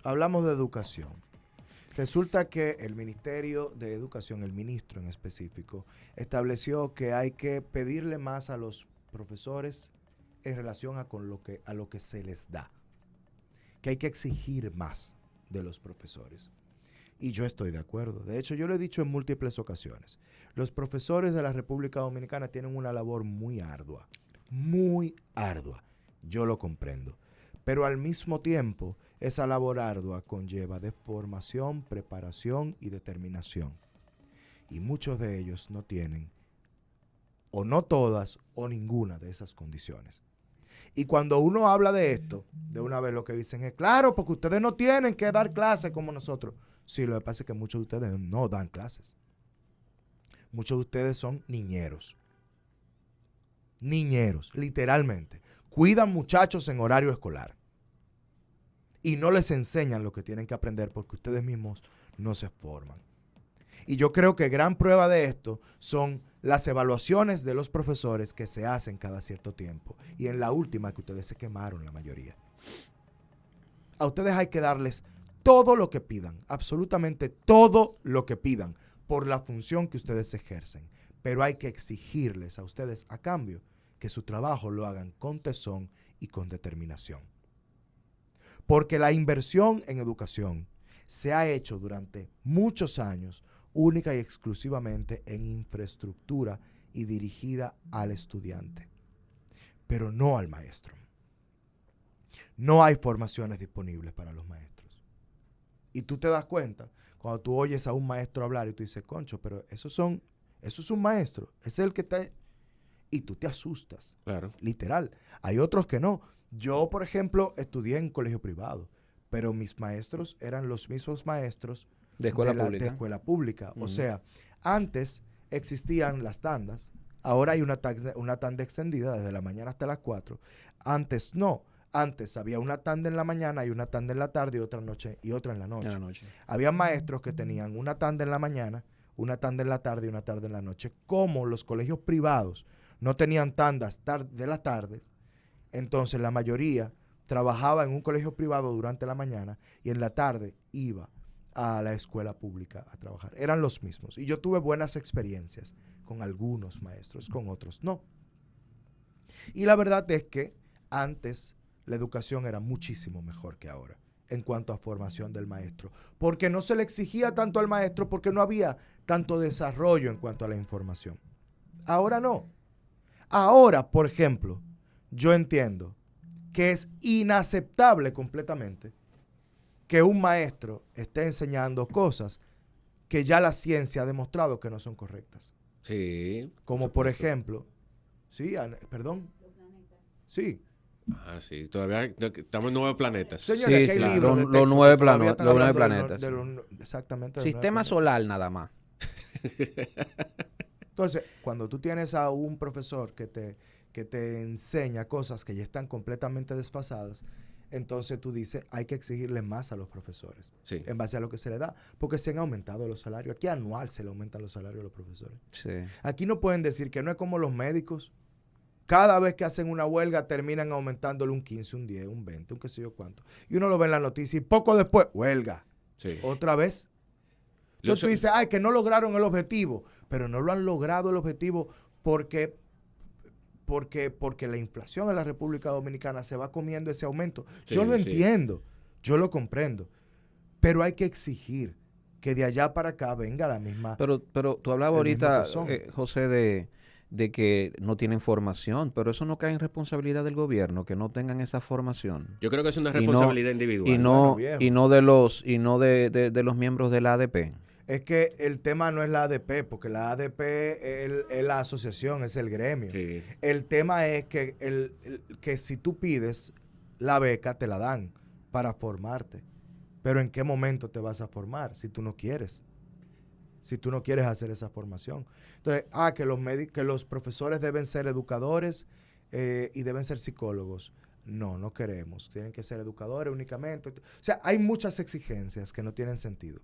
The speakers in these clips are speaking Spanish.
hablamos de educación. Resulta que el Ministerio de Educación, el ministro en específico, estableció que hay que pedirle más a los profesores en relación a lo que se les da. Que hay que exigir más de los profesores. Y yo estoy de acuerdo. De hecho, yo lo he dicho en múltiples ocasiones. Los profesores de la República Dominicana tienen una labor muy ardua. Muy ardua. Yo lo comprendo. Pero al mismo tiempo, esa labor ardua conlleva de formación, preparación y determinación. Y muchos de ellos no tienen, o no todas, o ninguna de esas condiciones. Y cuando uno habla de esto, de una vez lo que dicen es, claro, porque ustedes no tienen que dar clases como nosotros. Sí, lo que pasa es que muchos de ustedes no dan clases. Muchos de ustedes son niñeros. Niñeros, literalmente. Cuidan muchachos en horario escolar. Y no les enseñan lo que tienen que aprender porque ustedes mismos no se forman. Y yo creo que gran prueba de esto son las evaluaciones de los profesores que se hacen cada cierto tiempo. Y en la última que ustedes se quemaron la mayoría. A ustedes hay que darles todo lo que pidan, absolutamente todo lo que pidan por la función que ustedes ejercen. Pero hay que exigirles a ustedes a cambio que su trabajo lo hagan con tesón y con determinación. Porque la inversión en educación se ha hecho durante muchos años única y exclusivamente en infraestructura y dirigida al estudiante, pero no al maestro. No hay formaciones disponibles para los maestros. Y tú te das cuenta cuando tú oyes a un maestro hablar y tú dices, concho, pero eso es un maestro, es el que está... Y tú te asustas, Claro. Literal. Hay otros que no. Yo, por ejemplo, estudié en colegio privado, pero mis maestros eran los mismos maestros de escuela de escuela pública. O sea, antes existían las tandas, ahora hay una tanda extendida desde la mañana hasta las 4. Antes no. Antes había una tanda en la mañana y una tanda en la tarde y otra en la noche. Había maestros que tenían una tanda en la mañana, una tanda en la tarde y una tarde en la noche. Como los colegios privados no tenían tandas de las tardes, entonces la mayoría trabajaba en un colegio privado durante la mañana y en la tarde iba a la escuela pública a trabajar. Eran los mismos. Y yo tuve buenas experiencias con algunos maestros, con otros no. Y la verdad es que antes la educación era muchísimo mejor que ahora en cuanto a formación del maestro. Porque no se le exigía tanto al maestro, porque no había tanto desarrollo en cuanto a la información. Ahora no. Ahora, por ejemplo, yo entiendo que es inaceptable completamente que un maestro esté enseñando cosas que ya la ciencia ha demostrado que no son correctas. Sí. Como por ejemplo, sí, perdón. Sí. Ah, sí, todavía estamos en 9 planetas. Señores, sí, que hay sí, libros de texto los 9 que todavía están hablando planetas. Exactamente. Sistema solar nada más. Entonces, cuando tú tienes a un profesor que te enseña cosas que ya están completamente desfasadas, entonces tú dices, hay que exigirle más a los profesores, sí, en base a lo que se le da, porque se han aumentado los salarios. Aquí anual se le aumentan los salarios a los profesores. Sí. Aquí no pueden decir que no es como los médicos. Cada vez que hacen una huelga terminan aumentándole un 15, un 10, un 20, un qué sé yo cuánto. Y uno lo ve en la noticia y poco después, huelga. Sí. Otra vez. Entonces tú dices, ay, que no lograron el objetivo. Pero no lo han logrado el objetivo porque la inflación en la República Dominicana se va comiendo ese aumento. Sí, yo lo entiendo, yo lo comprendo. Pero hay que exigir que de allá para acá venga la misma... Pero tú hablabas ahorita, José, de que no tienen formación, pero eso no cae en responsabilidad del gobierno, que no tengan esa formación. Yo creo que es una responsabilidad individual. Y no de los miembros de la ADP. Es que el tema no es la ADP, porque la ADP es la asociación, es el gremio. Sí. El tema es que si tú pides la beca, te la dan para formarte. Pero ¿en qué momento te vas a formar si tú no quieres? Si tú no quieres hacer esa formación. Entonces, que los profesores deben ser educadores y deben ser psicólogos. No queremos. Tienen que ser educadores únicamente. O sea, hay muchas exigencias que no tienen sentido.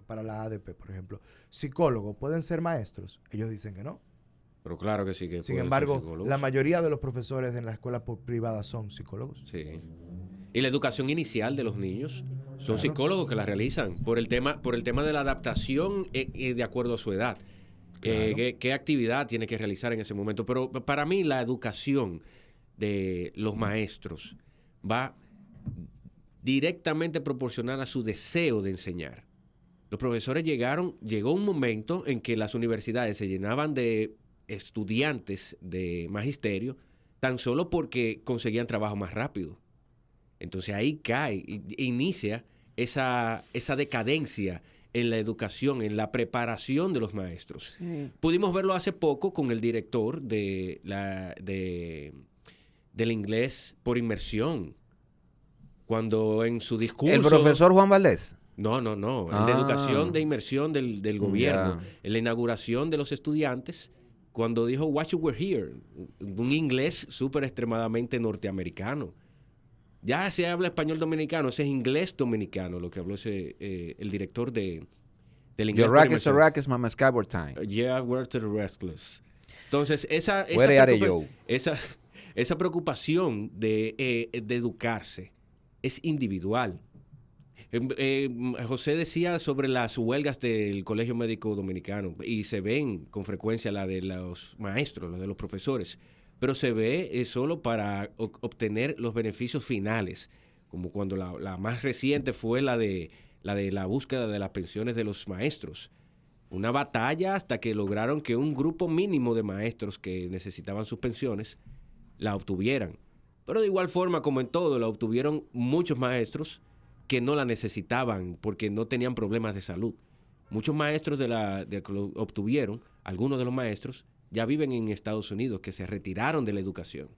Para la ADP, por ejemplo. Psicólogos, ¿pueden ser maestros? Ellos dicen que no. Pero claro que sí que Sin embargo, la mayoría de los profesores en la escuela privada son psicólogos. Sí. Y la educación inicial de los niños son psicólogos que la realizan por el tema de la adaptación de acuerdo a su edad. Claro. ¿Qué actividad tiene que realizar en ese momento? Pero para mí la educación de los maestros va directamente proporcional a su deseo de enseñar. Los profesores llegó un momento en que las universidades se llenaban de estudiantes de magisterio tan solo porque conseguían trabajo más rápido. Entonces ahí inicia esa decadencia en la educación, en la preparación de los maestros. Sí. Pudimos verlo hace poco con el director del inglés por inmersión, cuando en su discurso... ¿El profesor Juan Valdés? No. El de educación de inmersión del gobierno. En la inauguración de los estudiantes, cuando dijo "What you were here", un inglés súper extremadamente norteamericano. Ya se habla español dominicano, ese es inglés dominicano, lo que habló el director del inglés. Your rack is my Skyward time. Yeah, we're the restless. Entonces, esa preocupación de educarse es individual. José decía sobre las huelgas del Colegio Médico Dominicano, y se ven con frecuencia la de los maestros, la de los profesores, pero se ve solo para obtener los beneficios finales, como cuando la más reciente fue la de la búsqueda de las pensiones de los maestros. Una batalla hasta que lograron que un grupo mínimo de maestros que necesitaban sus pensiones la obtuvieran. Pero de igual forma, como en todo, la obtuvieron muchos maestros que no la necesitaban porque no tenían problemas de salud. Muchos maestros que lo obtuvieron, algunos de los maestros, ya viven en Estados Unidos, que se retiraron de la educación.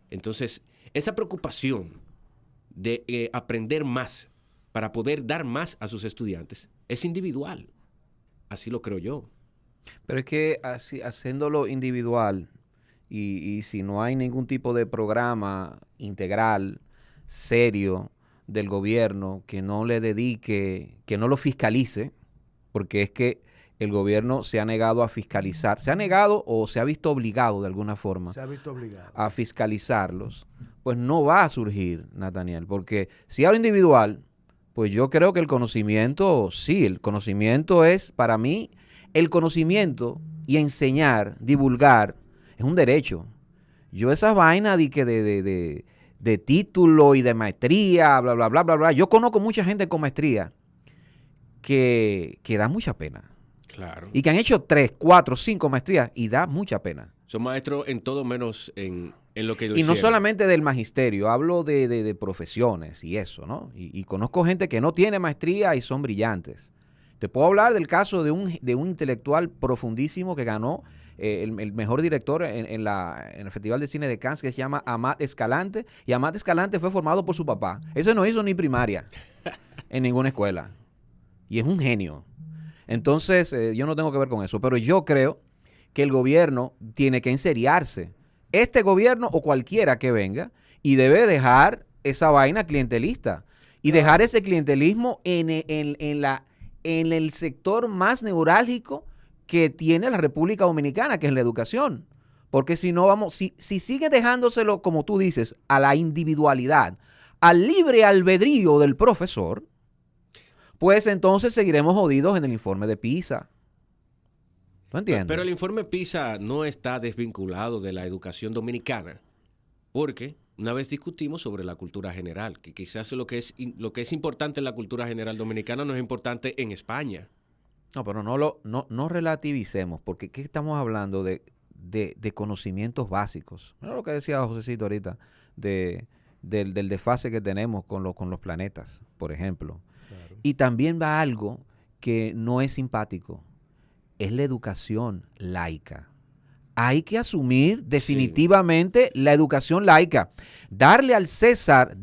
Entonces, esa preocupación de aprender más para poder dar más a sus estudiantes es individual. Así lo creo yo. Pero es que así, haciéndolo individual y si no hay ningún tipo de programa integral, serio, del gobierno que no le dedique, que no lo fiscalice, porque es que el gobierno se ha negado a fiscalizar, se ha negado o se ha visto obligado de alguna forma a fiscalizarlos, pues no va a surgir, Nathaniel, porque si hablo individual, pues yo creo que el conocimiento es, para mí, el conocimiento y enseñar, divulgar, es un derecho. Yo esas vainas de título y de maestría, bla, bla, bla, bla, bla. Yo conozco mucha gente con maestría que da mucha pena. Claro. Y que han hecho 3, 4, 5 maestrías y da mucha pena. Son maestros en todo menos en lo que lo Y hicieron. no solamente del magisterio, hablo de profesiones y eso, ¿no? Y conozco gente que no tiene maestría y son brillantes. Te puedo hablar del caso de un intelectual profundísimo que ganó el mejor director en el Festival de Cine de Cannes, que se llama Amat Escalante. Y Amat Escalante fue formado por su papá. Ese no hizo ni primaria en ninguna escuela. Y es un genio. Entonces, yo no tengo que ver con eso. Pero yo creo que el gobierno tiene que enseriarse. Este gobierno o cualquiera que venga, y debe dejar esa vaina clientelista. Y dejar ese clientelismo en el sector más neurálgico que tiene la República Dominicana, que es la educación. Porque si no si sigue dejándoselo, como tú dices, a la individualidad, al libre albedrío del profesor, pues entonces seguiremos jodidos en el informe de PISA. ¿No entiendes? Pero el informe PISA no está desvinculado de la educación dominicana, porque una vez discutimos sobre la cultura general, que quizás lo que es importante en la cultura general dominicana no es importante en España. No, pero no relativicemos, porque ¿qué estamos hablando de conocimientos básicos? Mira lo que decía Josecito ahorita, del desfase que tenemos con los planetas, por ejemplo. Claro. Y también va algo que no es simpático, es la educación laica. Hay que asumir definitivamente la educación laica. Darle al César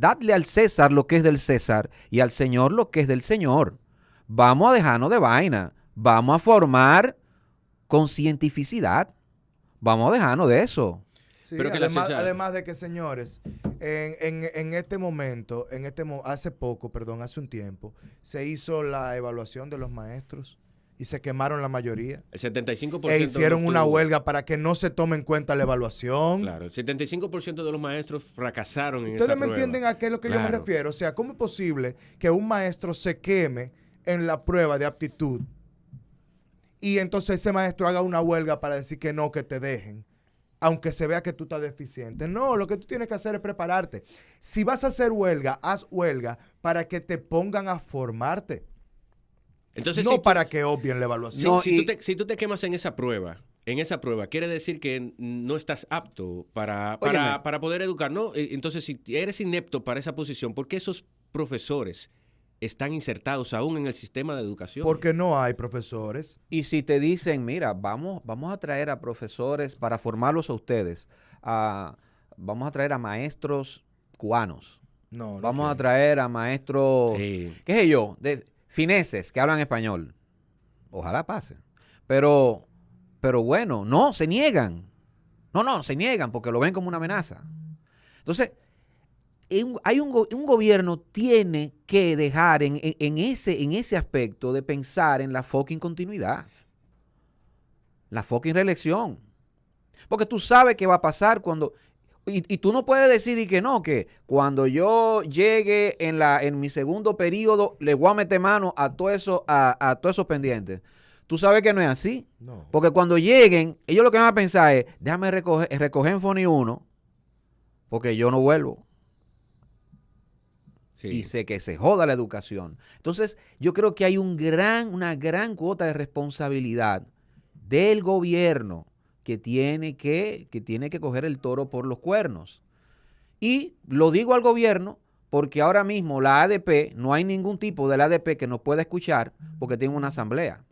lo que es del César y al Señor lo que es del Señor. Vamos a dejarnos de vaina. Vamos a formar con cientificidad. Vamos a dejarnos de eso. Sí, pero además de que, señores, en este momento, hace un tiempo, se hizo la evaluación de los maestros y se quemaron la mayoría. El 75% E hicieron una tuvo. huelga para que no se tome en cuenta la evaluación. Claro, el 75% de los maestros fracasaron en esa ¿Ustedes me prueba. entienden a qué es lo que yo me Claro. refiero? O sea, ¿cómo es posible que un maestro se queme en la prueba de aptitud y entonces ese maestro haga una huelga para decir que no, que te dejen, aunque se vea que tú estás deficiente? No, lo que tú tienes que hacer es prepararte. Si vas a hacer huelga, haz huelga para que te pongan a formarte. Entonces, No si tú- para que obvien la evaluación. No, si, y- si tú te quemas en esa prueba, quiere decir que no estás apto para Óyeme. poder educar, ¿no? Entonces, si eres inepto para esa posición, ¿por qué esos profesores están insertados aún en el sistema de educación? Porque no hay profesores. Y si te dicen, mira, vamos a traer a profesores para formarlos a ustedes, vamos a traer a maestros cubanos, No, vamos a quieren. traer a maestros, Sí. qué sé yo, de fineses que hablan español. Ojalá pase. Pero bueno, no, se niegan. No, se niegan porque lo ven como una amenaza. Entonces, un gobierno tiene que dejar en ese aspecto de pensar en la fucking continuidad. La fucking reelección. Porque tú sabes qué va a pasar cuando... Y tú no puedes decir que no, que cuando yo llegue en mi segundo periodo le voy a meter mano a todos esos pendientes. Tú sabes que no es así. No. Porque cuando lleguen, ellos lo que van a pensar es, déjame recoger en Foni 1, porque yo no vuelvo. Sí. Y sé que se joda la educación. Entonces, yo creo que hay una gran cuota de responsabilidad del gobierno que tiene que coger el toro por los cuernos. Y lo digo al gobierno porque ahora mismo la ADP, no hay ningún tipo de la ADP que nos pueda escuchar porque tiene una asamblea.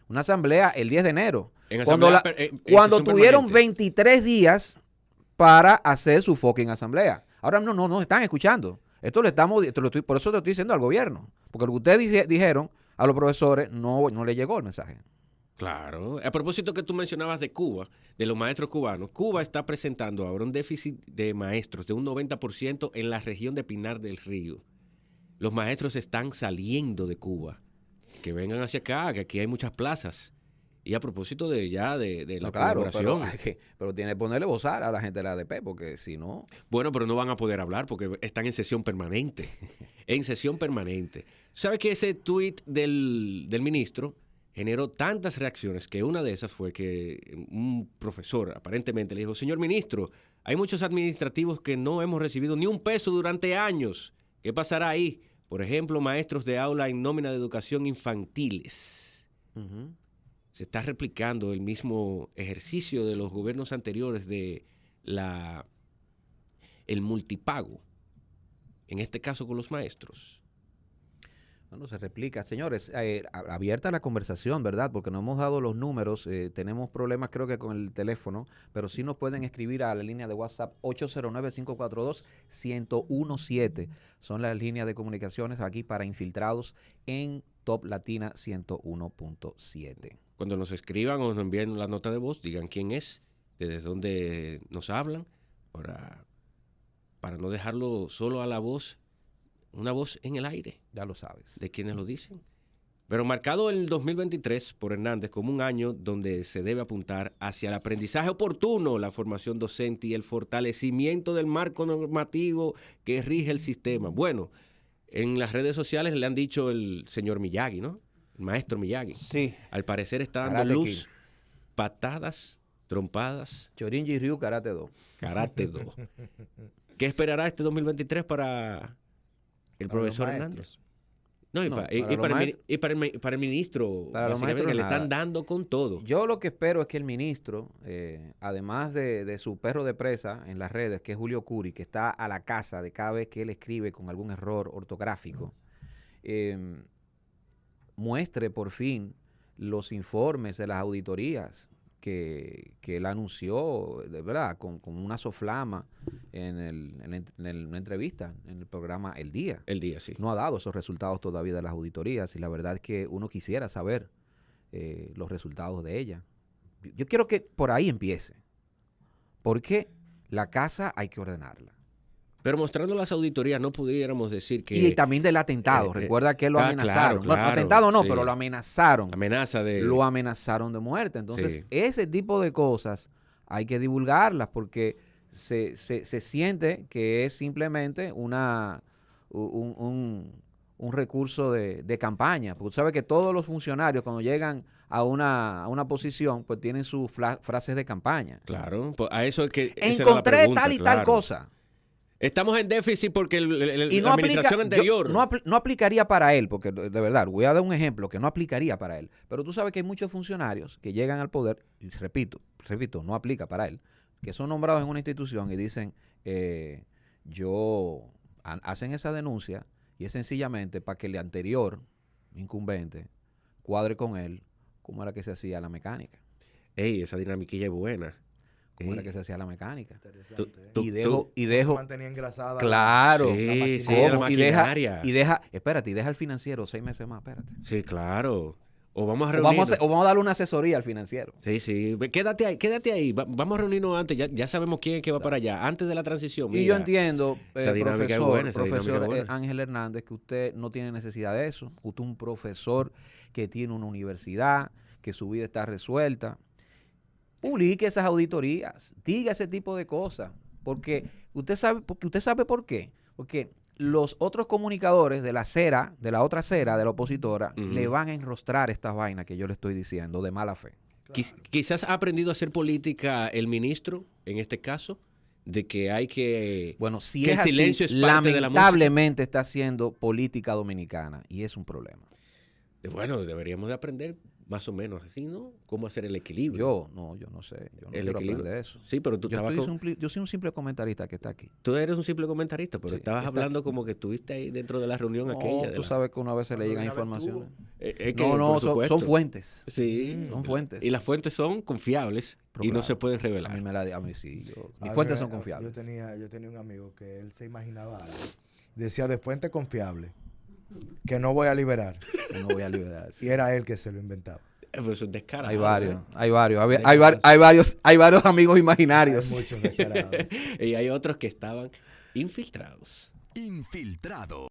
Una asamblea el 10 de enero. En Cuando, asamblea cuando sesión tuvieron permanente. 23 días para hacer su fucking asamblea. Ahora no están escuchando. Por eso te estoy diciendo al gobierno. Porque lo que ustedes dijeron a los profesores no le llegó el mensaje. Claro. A propósito que tú mencionabas de Cuba, de los maestros cubanos, Cuba está presentando ahora un déficit de maestros de un 90% en la región de Pinar del Río. Los maestros están saliendo de Cuba. Que vengan hacia acá, que aquí hay muchas plazas. Y a propósito de la Claro, colaboración. pero tiene que ponerle bozal a la gente de la ADP, porque si no... Bueno, pero no van a poder hablar porque están en sesión permanente. En sesión permanente. ¿Sabes que ese tuit del ministro generó tantas reacciones que una de esas fue que un profesor aparentemente le dijo, señor ministro, hay muchos administrativos que no hemos recibido ni un peso durante años. ¿Qué pasará ahí? Por ejemplo, maestros de aula en nómina de educación infantiles. Uh-huh. Se está replicando el mismo ejercicio de los gobiernos anteriores de el multipago, en este caso con los maestros. Bueno, se replica. Señores, abierta la conversación, ¿verdad? Porque no hemos dado los números, tenemos problemas creo que con el teléfono, pero sí nos pueden escribir a la línea de WhatsApp 809-542-1017. Son las líneas de comunicaciones aquí para infiltrados en Top Latina 101.7. Cuando nos escriban o nos envíen la nota de voz, digan quién es, desde dónde nos hablan, para no dejarlo solo a la voz, una voz en el aire. Ya lo sabes. De quienes lo dicen. Pero marcado el 2023 por Hernández como un año donde se debe apuntar hacia el aprendizaje oportuno, la formación docente y el fortalecimiento del marco normativo que rige el sistema. Bueno, en las redes sociales le han dicho el señor Miyagi, ¿no? El maestro Miyagi. Sí. Al parecer está dando Karate luz, Kid. patadas, trompadas, Chorinji Ryu Karate 2. Karate Do. ¿Qué esperará este 2023 para el Para los profesor maestros. Hernández? No, No, y para los para maestros- el ministro, para los básicamente, maestros que le nada. están dando con todo. Yo lo que espero es que el ministro, además de su perro de presa en las redes, que es Julio Curi, que está a la casa de cada vez que él escribe con algún error ortográfico, muestre por fin los informes de las auditorías que él anunció, de verdad, con una soflama en una entrevista en el programa El Día. El día, sí. No ha dado esos resultados todavía de las auditorías y la verdad es que uno quisiera saber los resultados de ella. Yo quiero que por ahí empiece, porque la casa hay que ordenarla. Pero mostrando las auditorías no pudiéramos decir que... Y también del atentado. Recuerda que lo amenazaron. Claro, Bueno, atentado no, sí. pero lo amenazaron. Amenaza de... Lo amenazaron de muerte. Entonces, Sí. ese tipo de cosas hay que divulgarlas porque se siente que es simplemente un recurso de campaña. Porque tú sabes que todos los funcionarios cuando llegan a una posición, pues tienen sus frases de campaña. Claro, pues a eso es que... esa era la Encontré pregunta, tal y tal claro. cosa. Estamos en déficit porque Y la administración anterior... no aplicaría para él, porque de verdad, voy a dar un ejemplo que no aplicaría para él. Pero tú sabes que hay muchos funcionarios que llegan al poder, y repito, no aplica para él, que son nombrados en una institución y dicen, hacen esa denuncia y es sencillamente para que el anterior incumbente cuadre con él cómo era que se hacía la mecánica. Ey, esa dinamiquilla es buena. Cómo era que se hacía la mecánica. Interesante. Tú- Y tú- dejo, Se mantenía engrasada. claro, la Sí, maquinaria. sí, la ¿cómo? maquinaria. Y deja al financiero 6 meses más, espérate. Sí, claro. O vamos a O reunirnos. vamos a darle una asesoría al financiero. Sí, sí. Quédate ahí. Vamos a reunirnos antes. Ya sabemos quién es que va para allá. Antes de la transición. Y yo entiendo, esa dinámica es buena, esa profesor dinámica es buena. Ángel Hernández, que usted no tiene necesidad de eso. Usted es un profesor que tiene una universidad, que su vida está resuelta. Publique esas auditorías, diga ese tipo de cosas, porque usted sabe por qué. Porque los otros comunicadores de la otra acera, de la opositora, Ujú. le van a enrostrar estas vainas que yo le estoy diciendo de mala fe. Quizás ha aprendido a hacer política el ministro, en este caso, de que hay que... Bueno, si que es el silencio así, es parte de la música. lamentablemente está haciendo política dominicana y es un problema. Bueno, deberíamos de aprender más o menos así, ¿no? Cómo hacer el equilibrio. Yo no sé, yo no El quiero equilibrio. aprender eso. Sí, pero tú estabas Yo soy un simple comentarista que está aquí. Tú eres un simple comentarista, pero Sí, estabas está hablando aquí. como que estuviste ahí dentro de la reunión aquella. de Tú la- sabes que una vez se le Cuando llegan una vez informaciones. Es que, No, por supuesto. son fuentes. Sí. Son fuentes. Y las fuentes son confiables Pero y no claro, se pueden A revelar. mí sí. A Mis mí fuentes me- son confiables. Yo tenía un amigo que él se imaginaba algo. Decía de fuente confiable que no voy a liberar. Yo no voy a liberar. Y era él que se lo inventaba. Pero eso es descarado. Hay varios. ¿eh? Hay varios amigos imaginarios. Hay muchos descarados. Y hay otros que estaban infiltrados. Infiltrado.